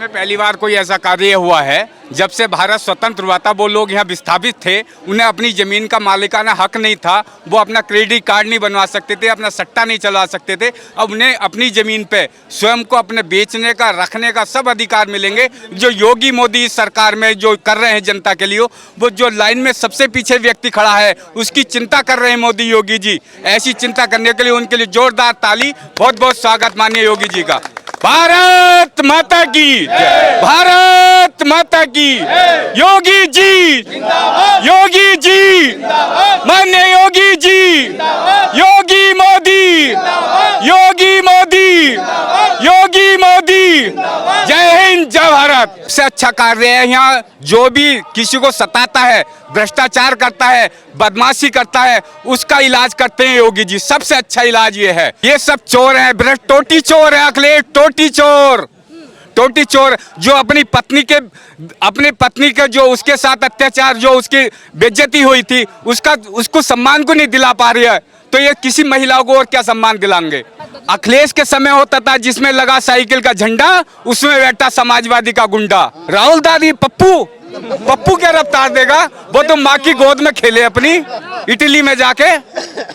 में पहली बार कोई ऐसा कार्य हुआ है। जब से भारत स्वतंत्र हुआ था वो लोग यहाँ विस्थापित थे, उन्हें अपनी ज़मीन का मालिकाना हक नहीं था, वो अपना क्रेडिट कार्ड नहीं बनवा सकते थे, अपना सट्टा नहीं चला सकते थे। अब उन्हें अपनी ज़मीन पे स्वयं को अपने बेचने का, रखने का सब अधिकार मिलेंगे। जो योगी मोदी सरकार में जो कर रहे हैं जनता के लिए, वो जो लाइन में सबसे पीछे व्यक्ति खड़ा है उसकी चिंता कर रहे हैं मोदी योगी जी। ऐसी चिंता करने के लिए उनके लिए जोरदार ताली, बहुत बहुत स्वागत माननीय योगी जी का। भारत माता की, भारत माता की, योगी जी, योगी जी, माननीय योगी जी, योगी मोदी, योगी मोदी, योगी मोदी, जय हिंद जय भारत। सबसे अच्छा कार्य है यहाँ। जो भी किसी को सताता है, भ्रष्टाचार करता है, बदमाशी करता है, उसका इलाज करते हैं योगी जी। सबसे अच्छा इलाज ये है। ये सब चोर हैं, भ्रष्ट टोटी चोर है, अखिलेश टोटी चोर, टोटी चोर जो अपनी पत्नी के जो उसके साथ अत्याचार, जो उसकी बेइज्जती हुई थी, उसको सम्मान को नहीं दिला पा रही है, तो ये किसी महिला को और क्या सम्मान दिलाएंगे। अखिलेश के समय होता था जिसमें लगा साइकिल का झंडा, उसमें बैठा समाजवादी का गुंडा। राहुल दादी पप्पू क्या रफ्तार देगा? वो तो माँ की गोद में खेले अपनी इटली में जाके।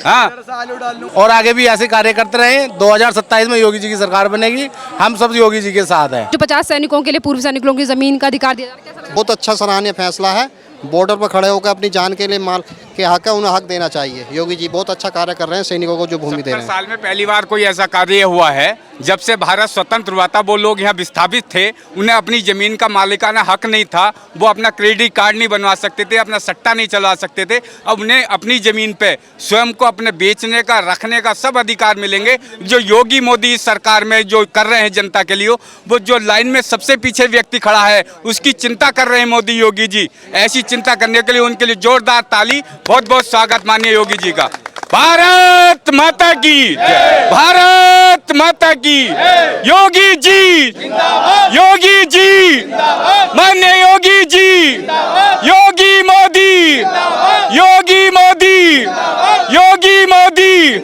हाँ, और आगे भी ऐसे कार्य करते रहे। 2027 में योगी जी की सरकार बनेगी, हम सब योगी जी के साथ हैं। जो 50 सैनिकों के लिए, पूर्व सैनिकों की जमीन का अधिकार दिया जा रहा है, कैसा? बहुत अच्छा सराहनीय फैसला है। बॉर्डर पर खड़े होकर अपनी जान के लिए माल के हक है, उन्हें हक देना चाहिए। योगी जी बहुत अच्छा कार्य कर रहे हैं, सैनिकों को जो भूमि दे रहे हैं। 70 साल में पहली बार कोई ऐसा कार्य हुआ है। जब से भारत स्वतंत्र हुआ था वो लोग यहाँ विस्थापित थे, उन्हें अपनी ज़मीन का मालिकाना हक नहीं था, वो अपना क्रेडिट कार्ड नहीं बनवा सकते थे, अपना सट्टा नहीं चला सकते थे। अब उन्हें अपनी ज़मीन पे स्वयं को अपने बेचने का, रखने का सब अधिकार मिलेंगे। जो योगी मोदी सरकार में जो कर रहे हैं जनता के लिए, वो जो लाइन में सबसे पीछे व्यक्ति खड़ा है उसकी चिंता कर रहे हैं मोदी योगी जी। ऐसी चिंता करने के लिए उनके लिए जोरदार ताली, बहुत बहुत स्वागत माननीय योगी जी का। भारत माता की, भारत माता की, योगी जी, योगी जी, माननीय योगी जी, योगी मोदी, योगी मोदी, योगी मोदी,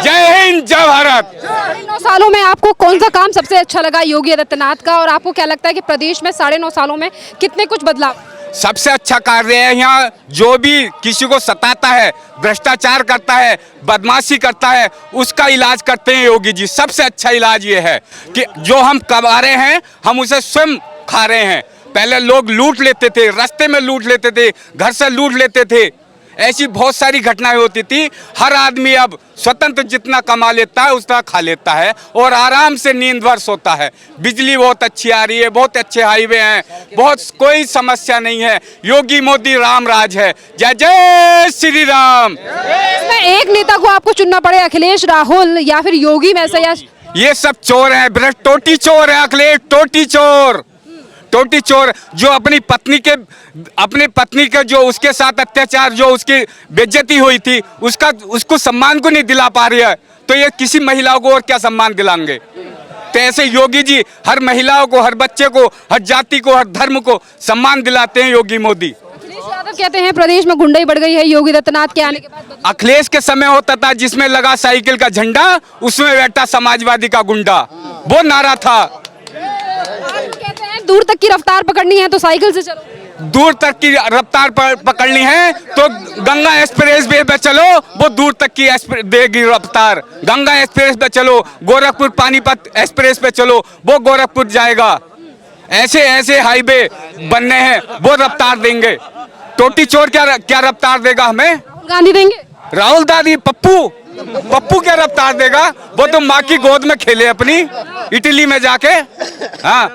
जय हिंद जय भारत। 9 सालों में आपको कौन सा काम सबसे अच्छा लगा योगी आदित्यनाथ का, और आपको क्या लगता है कि प्रदेश में 9.5 सालों में कितने कुछ बदलाव? सबसे अच्छा कार्य है यहाँ। जो भी किसी को सताता है, भ्रष्टाचार करता है, बदमाशी करता है, उसका इलाज करते हैं योगी जी। सबसे अच्छा इलाज ये है कि जो हम कमा रहे हैं हम उसे स्वयं खा रहे हैं। पहले लोग लूट लेते थे, रास्ते में लूट लेते थे, घर से लूट लेते थे, ऐसी बहुत सारी घटनाएं होती थी। हर आदमी अब स्वतंत्र जितना कमा लेता है उतना खा लेता है और आराम से नींद भर सोता है। बिजली बहुत अच्छी आ रही है, बहुत अच्छे हाईवे हैं, बहुत कोई समस्या नहीं है। योगी मोदी राम राज है। जय जय श्री राम। इसमें एक नेता को आपको चुनना पड़े, अखिलेश, राहुल या फिर योगी में से, या ये सब चोर हैं, भ्रष्ट टोटी चोर है, अखिलेश टोटी चोर, टोटी चोर जो अपनी पत्नी के जो उसके साथ अत्याचार, जो उसकी बेइज्जती हुई थी, उसको सम्मान को नहीं दिला पा रही है, तो ये किसी महिला को और क्या सम्मान दिलाएंगे। तो ऐसे योगी जी हर महिलाओं को, हर बच्चे को, हर जाति को, हर धर्म को सम्मान दिलाते हैं योगी मोदी। अखिलेश यादव कहते हैं प्रदेश में गुंडाई बढ़ गई है योगी आदित्यनाथ के आने के बाद। अखिलेश के समय होता था जिसमें लगा साइकिल का झंडा, उसमें बैठा समाजवादी का गुंडा, वो नारा था। कहते हैं दूर तक की रफ्तार पकड़नी है तो साइकिल से चलो, दूर तक की रफ्तार पकड़नी है तो गंगा एक्सप्रेस वे पे चलो, वो दूर तक की देगी रफ्तार। गंगा एक्सप्रेस पे चलो, गोरखपुर पानीपत एक्सप्रेस पे चलो, वो गोरखपुर जाएगा। ऐसे ऐसे हाईवे बनने हैं, वो रफ्तार देंगे। टोटी चोर क्या रफ्तार देगा हमें? गांधी देंगे। राहुल दादी पप्पू क्या रफ्तार देगा? वो तो माँ की गोद में खेले अपनी इटली में जाके। हाँ,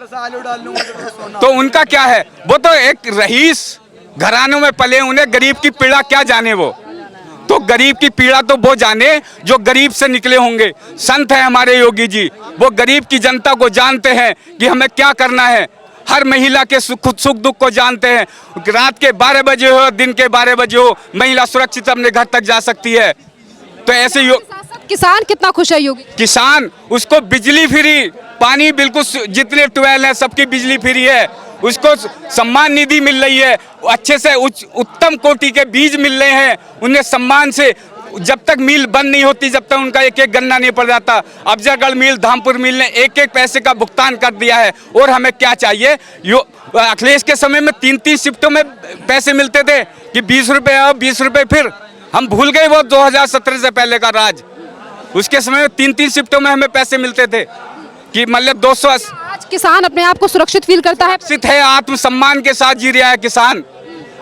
तो उनका क्या है? वो तो एक रईस घरानों में पले, उन्हें गरीब की पीड़ा क्या जाने। वो तो गरीब की पीड़ा तो वो जाने जो गरीब से निकले होंगे। संत है हमारे योगी जी, वो गरीब की जनता को जानते हैं कि हमें क्या करना है। हर महिला के सुख दुख को जानते हैं। रात के 12 बजे हो, दिन के 12 बजे हो, महिला सुरक्षित अपने घर तक जा सकती है। तो ऐसे किसान कितना खुश है योगी? किसान, उसको बिजली फ्री, पानी बिल्कुल, जितने ट्यूबवेल हैं सबकी बिजली फ्री है, उसको सम्मान निधि मिल रही है, अच्छे से उत्तम कोटि के बीज मिल रहे हैं, उन्हें सम्मान से जब तक मिल बंद नहीं होती, जब तक उनका एक एक गन्ना नहीं पड़ जाता। अफजलगढ़ मिल, धामपुर मिल ने एक एक पैसे का भुगतान कर दिया है। और हमें क्या चाहिए? अखिलेश के समय में 3-3 शिफ्टों में पैसे मिलते थे कि 20 रुपये अब 20 रुपये फिर। हम भूल गए वो 2017 से पहले का राज। उसके समय में 3-3 शिफ्टों में हमें पैसे मिलते थे कि मतलब 200। आज किसान अपने आप को सुरक्षित फील करता है। सुरक्षित है, आत्मसम्मान के साथ जी रहा है किसान।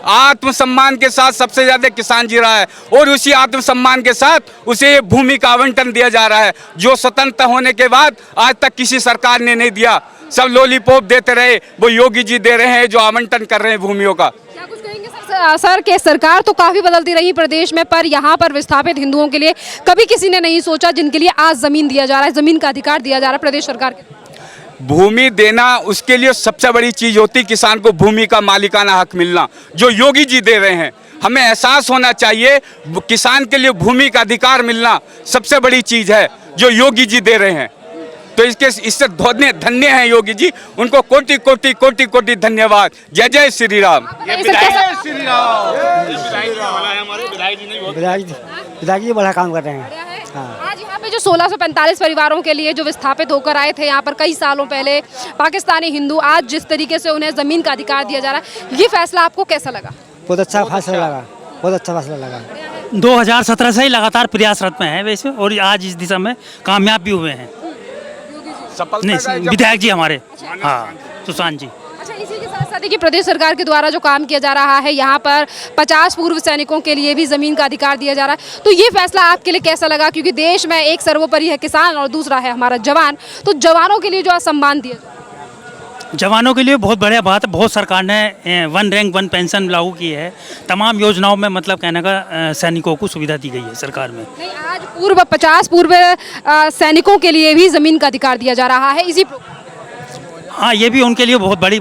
आत्मसम्मान के साथ सबसे ज्यादा किसान जी रहा है। और उसी आत्मसम्मान के साथ उसे ये भूमि का आवंटन दिया जा रहा है, जो स्वतंत्र होने के बाद आज तक किसी सरकार ने नहीं दिया। सब लॉलीपॉप देते रहे, वो योगी जी दे रहे हैं जो आवंटन कर रहे हैं भूमियों का। क्या कुछ कहेंगे सर के सरकार तो काफी बदलती रही प्रदेश में, पर यहाँ पर विस्थापित हिंदुओं के लिए कभी किसी ने नहीं सोचा, जिनके लिए आज जमीन दिया जा रहा है, जमीन का अधिकार दिया जा रहा है प्रदेश सरकार के। भूमि देना उसके लिए सबसे बड़ी चीज होती, किसान को भूमि का मालिकाना हक मिलना, जो योगी जी दे रहे हैं। हमें एहसास होना चाहिए किसान के लिए भूमि का अधिकार मिलना सबसे बड़ी चीज है जो योगी जी दे रहे हैं। तो इससे धन्य हैं योगी जी, उनको कोटि कोटि कोटि कोटि धन्यवाद। जय जय श्री राम। विधायक जी बड़ा काम कर रहे हैं। आज यहाँ पे जो 1645 परिवारों के लिए जो विस्थापित होकर आए थे यहाँ पर कई सालों पहले पाकिस्तानी हिंदू, आज जिस तरीके से उन्हें जमीन का अधिकार दिया जा रहा है, ये फैसला आपको कैसा लगा? बहुत अच्छा फैसला लगा, बहुत अच्छा फैसला लगा। 2017 से ही लगातार प्रयासरत में है वैसे, और आज इस दिशा में कामयाब भी हुए हैं। नहीं, विधायक जी हमारे, हाँ, सुशांत जी। अच्छा, इसी के साथ साथ देखिए प्रदेश सरकार के द्वारा जो काम किया जा रहा है, यहाँ पर 50 पूर्व सैनिकों के लिए भी जमीन का अधिकार दिया जा रहा है, तो ये फैसला आपके लिए कैसा लगा? क्योंकि देश में एक सर्वोपरि है किसान और दूसरा है हमारा जवान, तो जवानों के लिए जो सम्मान दिया जा रहा है, जवानों के लिए बहुत बढ़िया बात है। बहुत सरकार ने 1 रैंक 1 पेंशन लागू की है। तमाम योजनाओं में मतलब कहने का सैनिकों को सुविधा दी गई है सरकार में। नहीं, आज 50 पूर्व सैनिकों के लिए भी जमीन का अधिकार दिया जा रहा है इसी हाँ, ये भी उनके लिए बहुत बड़ी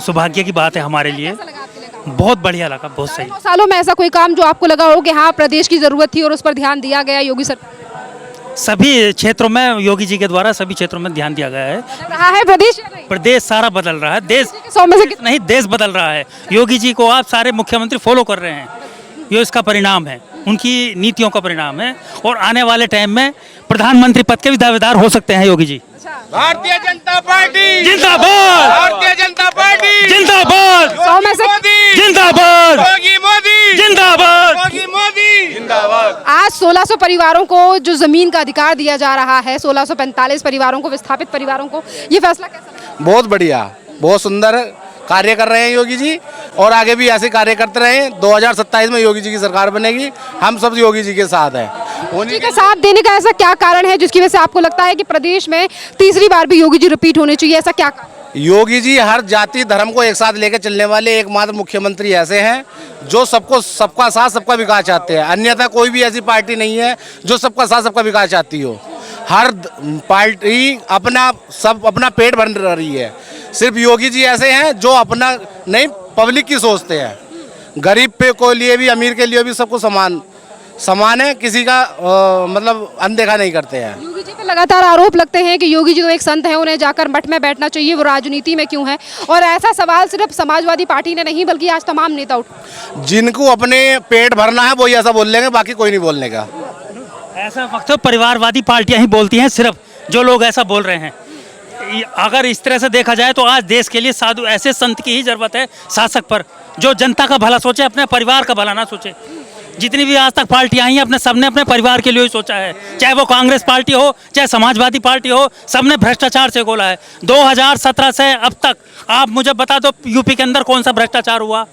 सौभाग्य की बात है हमारे लिए। कैसा लगा आपके लिए? बहुत बढ़िया लगा, बहुत सही। 9 सालों में ऐसा कोई काम जो आपको लगा हो कि हाँ प्रदेश की जरूरत थी और उस पर ध्यान दिया गया योगी सरकार? सभी क्षेत्रों में योगी जी के द्वारा सभी क्षेत्रों में ध्यान दिया गया है। बदल रहा है प्रदेश या नहीं? प्रदेश सारा बदल रहा है, देश 100 में से कितना? नहीं, देश बदल रहा है। योगी जी को आप सारे मुख्यमंत्री फॉलो कर रहे हैं, ये इसका परिणाम है, उनकी नीतियों का परिणाम है। और आने वाले टाइम में प्रधानमंत्री पद के भी दावेदार हो सकते हैं योगी जी। भारतीय जनता पार्टी जिंदाबाद, भारतीय जनता पार्टी जिंदाबाद, 100 में से जिंदाबाद, मोदी जिंदाबाद। मोदी जिंदाबाद। आज 1600 परिवारों को जो जमीन का अधिकार दिया जा रहा है, 1645 परिवारों को, विस्थापित परिवारों को, ये फैसला कैसा लगा? बहुत बढ़िया, बहुत सुंदर कार्य कर रहे हैं योगी जी, और आगे भी ऐसे कार्य करते रहें। 2027 में योगी जी की सरकार बनेगी, हम सब योगी जी के साथ हैं। योगी का साथ देने का ऐसा क्या कारण है जिसकी वजह से आपको लगता है कि प्रदेश में तीसरी बार भी योगी जी रिपीट होने चाहिए? ऐसा क्या कारण? योगी जी हर जाति धर्म को एक साथ लेकर चलने वाले एकमात्र मुख्यमंत्री ऐसे हैं जो सबका साथ सबका विकास चाहते हैं। अन्यथा कोई भी ऐसी पार्टी नहीं है जो सबका साथ सबका विकास चाहती हो। हर पार्टी अपना पेट भर रही है। सिर्फ योगी जी ऐसे हैं जो अपना नहीं, पब्लिक की सोचते हैं। गरीब पे को लिए भी, अमीर के लिए भी सबको समान है, किसी का मतलब अनदेखा नहीं करते हैं। योगी जी पे लगातार आरोप लगते हैं कि योगी जी तो एक संत है, उन्हें जाकर मठ में बैठना चाहिए, वो राजनीति में क्यों है? और ऐसा सवाल सिर्फ समाजवादी पार्टी ने नहीं बल्कि आज तमाम नेता उठा। जिनको अपने पेट भरना है वही ऐसा बोल लेंगे, बाकी कोई नहीं बोलने का। ऐसा वक्त तो परिवारवादी पार्टियां ही बोलती हैं, सिर्फ जो लोग ऐसा बोल रहे हैं। अगर इस तरह से देखा जाए तो आज देश के लिए साधु ऐसे संत की ही जरूरत है, शासक पर, जो जनता का भला सोचे, अपने परिवार का भला ना सोचे। जितनी भी आज तक पार्टियां आई हैं, अपने सबने अपने परिवार के लिए ही सोचा है। चाहे वो कांग्रेस पार्टी हो, चाहे समाजवादी पार्टी हो, सबने भ्रष्टाचार से गोला है। 2017 से अब तक आप मुझे बता दो यूपी के अंदर कौन सा भ्रष्टाचार हुआ?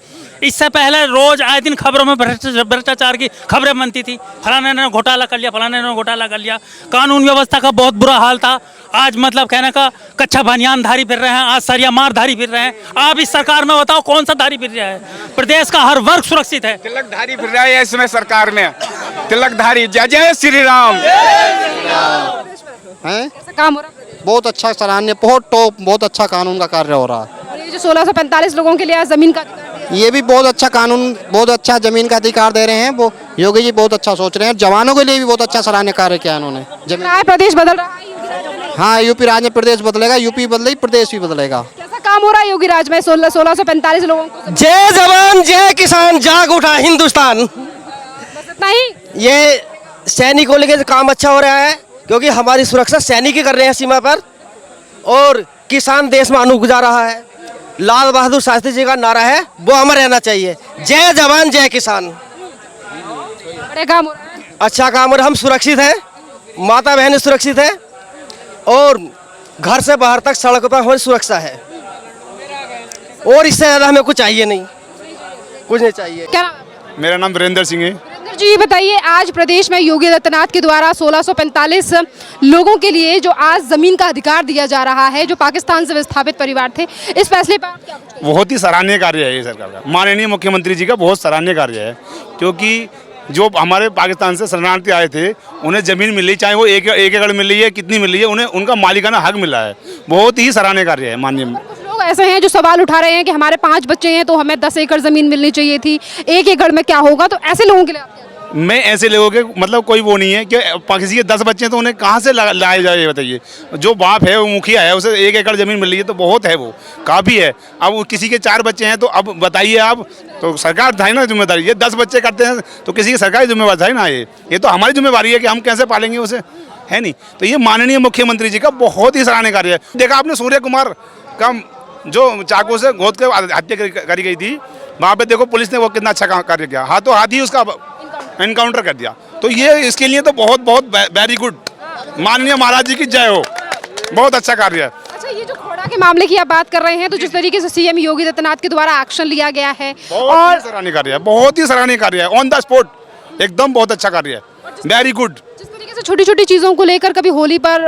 इससे पहले रोज आए दिन खबरों में भ्रष्टाचार की खबरें बनती थी, फलाने ने घोटाला कर लिया, फलाने ने घोटाला कर लिया। कानून व्यवस्था का बहुत बुरा हाल था। आज मतलब कहने का कच्चा बनियान धारी फिर रहे हैं, आज सरिया मार धारी फिर रहे हैं। आप इस सरकार में बताओ कौन सा धारी फिर रहा है? प्रदेश का हर वर्ग सुरक्षित है। तिलकधारी फिर रहा है इसमें सरकार में, तिलकधारी। जय जय श्री राम। हैं कैसा काम हो रहा है? बहुत अच्छा, सराहनीय, बहुत टॉप, बहुत अच्छा कानून का कार्य हो रहा है। और ये जो 1645 लोगों के लिए आज जमीन का अधिकार दिया है, ये भी बहुत अच्छा कानून, बहुत अच्छा जमीन का अधिकार दे रहे हैं। वो योगी जी बहुत अच्छा सोच रहे हैं। जवानों के लिए भी बहुत अच्छा सराहनीय कार्य किया उन्होंने। जमीन, है प्रदेश बदल रहा है योगी राज में। हाँ, यूपी राज्य में प्रदेश बदलेगा, यूपी बदलेगी, प्रदेश भी बदलेगा। कैसा काम हो रहा है योगी राज में? 1645 लोगों को जय जवान जय किसान, जाग उठा हिंदुस्तान। बस इतना ही? ये सैनिक को लेकर काम अच्छा हो रहा है, क्योंकि हमारी सुरक्षा सैनिक ही कर रहे हैं सीमा पर, और किसान देश में अन्न उपजा रहा है। लाल बहादुर शास्त्री जी का नारा है, वो अमर रहना चाहिए। जय जवान जय किसान। बड़े काम हो रहा है। अच्छा काम, और हम सुरक्षित हैं, माता बहनें सुरक्षित हैं, और घर से बाहर तक सड़कों पर हमारी सुरक्षा है, और इससे ज़्यादा हमें कुछ चाहिए नहीं, कुछ नहीं चाहिए। क्या नाम है आपका? मेरा नाम वीरेंद्र सिंह है। वीरेंद्र जी, ये बताइए, आज प्रदेश में योगी आदित्यनाथ के द्वारा 1645 लोगों के लिए जो आज जमीन का अधिकार दिया जा रहा है, जो पाकिस्तान से विस्थापित परिवार थे, इस फैसले पर आप क्या कुछ कहेंगे? बहुत ही सराहनीय कार्य है ये सरकार का, माननीय मुख्यमंत्री जी का बहुत सराहनीय कार्य है, क्योंकि जो हमारे पाकिस्तान से शरणार्थी आए थे उन्हें ज़मीन मिल रही, चाहे वो एक एकड़ मिल रही है, कितनी मिल रही है, उन्हें उनका मालिकाना हक मिला है। बहुत ही सराहनीय कार्य है माननीय। कुछ लोग ऐसे हैं जो सवाल उठा रहे हैं कि हमारे 5 बच्चे हैं तो हमें 10 एकड़ जमीन मिलनी चाहिए थी, 1 एकड़ में क्या होगा? तो ऐसे लोगों के लिए आप क्या कहेंगे? मैं ऐसे लोगों के मतलब कोई वो नहीं है कि किसी के 10 बच्चे हैं तो उन्हें कहाँ से लाए जाए, ये बताइए। जो बाप है वो मुखिया है, उसे 1 एकड़ ज़मीन मिल रही है तो बहुत है, वो काफ़ी है। अब किसी के 4 बच्चे हैं तो अब बताइए आप, तो सरकार था ना जिम्मेदारी। ये 10 बच्चे करते हैं तो किसी की सरकारी जिम्मेवारी है ना, ये तो हमारी जिम्मेवारी है कि हम कैसे पालेंगे उसे, है नहीं। तो ये माननीय मुख्यमंत्री जी का बहुत ही सराहनीय कार्य है। देखा आपने सूर्य कुमार का जो चाकू से गोद के हत्या करी गई थी, वहाँ पे देखो पुलिस ने वो कितना अच्छा कार्य किया, हाथों हाथ ही उसका एनकाउंटर कर दिया। तो ये इसके लिए तो बहुत बहुत वेरी गुड, माननीय महाराज जी की जय हो, बहुत अच्छा कार्य है। अच्छा, ये जो खोड़ा के मामले की आप बात कर रहे हैं, तो जिस तरीके से सीएम योगी आदित्यनाथ के द्वारा एक्शन लिया गया है, और सराहनीय कार्य है, बहुत ही सराहनीय कार्य है, ऑन द स्पॉट एकदम बहुत अच्छा कार्य है, वेरी गुड। जिस तरीके से छोटी छोटी चीज़ों को लेकर कभी होली पर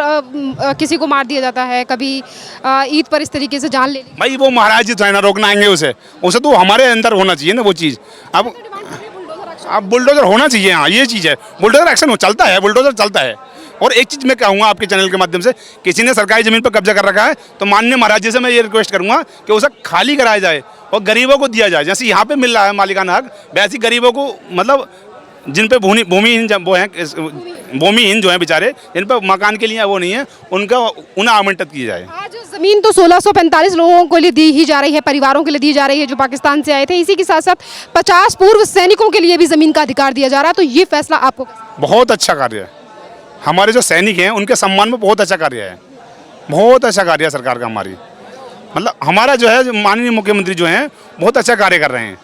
किसी को मार दिया जाता है, कभी ईद पर इस तरीके से जान ले ली। भाई वो महाराज जी तो है ना, रोकना आएंगे उसे तो हमारे अंदर होना चाहिए ना वो चीज़। अब बुलडोजर होना चाहिए, हाँ ये चीज़ है, बुलडोजर एक्शन चलता है, बुलडोजर चलता है। और एक चीज़ मैं कहूँगा आपके चैनल के माध्यम से, किसी ने सरकारी ज़मीन पर कब्जा कर रखा है तो माननीय महाराज जी से मैं ये रिक्वेस्ट करूँगा कि उसे खाली कराया जाए और गरीबों को दिया जाए। जैसे यहाँ पे मिल रहा है मालिकाना हक, वैसे गरीबों को, मतलब जिन पे भूमिहीन वो हैं, भूमिहीन जो हैं बेचारे, जिन पर मकान के लिए वो नहीं है, उन्हें आवंटित किया जाए। आज जमीन तो 1645 लोगों को लिए दी ही जा रही है, परिवारों के लिए दी जा रही है जो पाकिस्तान से आए थे। इसी के साथ साथ 50 पूर्व सैनिकों के लिए भी जमीन का अधिकार दिया जा रहा है। तो ये फैसला आपको बहुत अच्छा कार्य है, हमारे जो सैनिक हैं उनके सम्मान में बहुत अच्छा कार्य है, बहुत अच्छा कार्य है सरकार का हमारी। मतलब हमारा जो है माननीय मुख्यमंत्री जो हैं बहुत अच्छा कार्य कर रहे हैं।